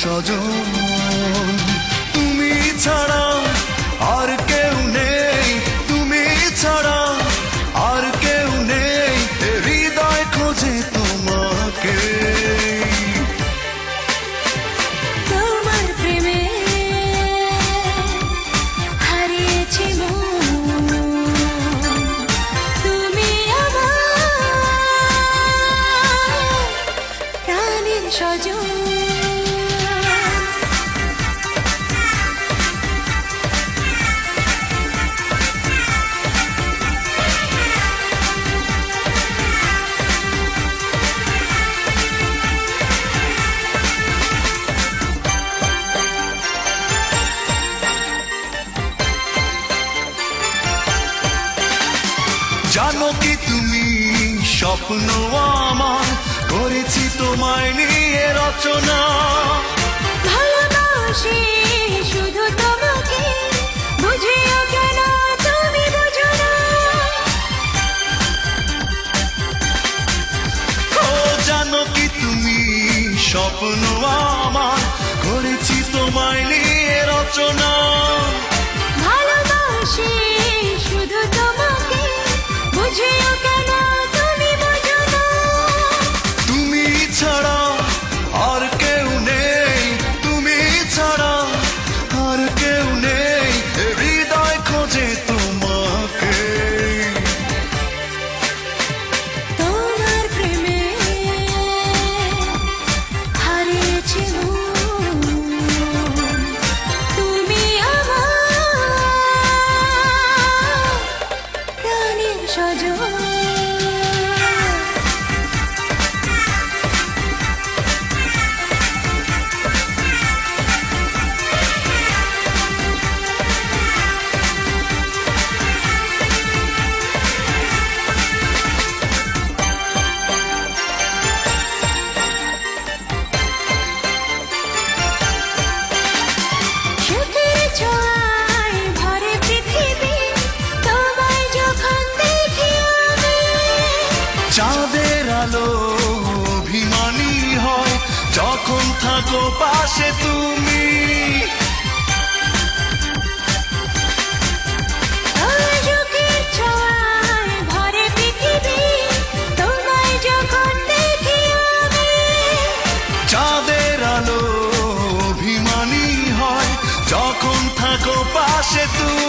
স্বজন। তুমি ছাড়া আর কেউ নেই, তুমি ছাড়া আর কেউ নেই, এ হৃদয় খোঁজে তোমাকে। তোমার প্রেমে হারিয়েছি মন, তুমি আমার প্রাণের স্বজন। জানো কি তুমি স্বপ্ন আমার করেছি তোমায় নিয়ে রচনা। ভালোবাসি শুধু তোমাকে, বুঝিও কেন তুমি বুঝো না। ও জানো কি তুমি স্বপ্ন আমার করেছি তোমায় নিয়ে রচনা। ভালোবাসি শুধু তোমাকে, বুঝিও কেন তুমি বুঝো না। তুমি ছাড়া আর কেউ নেই, তুমি ছাড়া আর কেউ নেই, এ হৃদয় খোঁজে তোমাকে। তোমার প্রেমে হারিয়েছি মন, তুমি আমার প্রাণের স্বজন। সুখের ছোঁয়ায় ভরে পৃথিবী, তোমায় যখন দেখি আমি। চাঁদের আলো অভিমানী হয় যখন থাকো পাশে তুমি। সুখের ছোঁয়ায় ভরে পৃথিবী, তোমায় যখন দেখি আমি। চাঁদের আলো অভিমানী হয় যখন থাকো পাশে তুমি।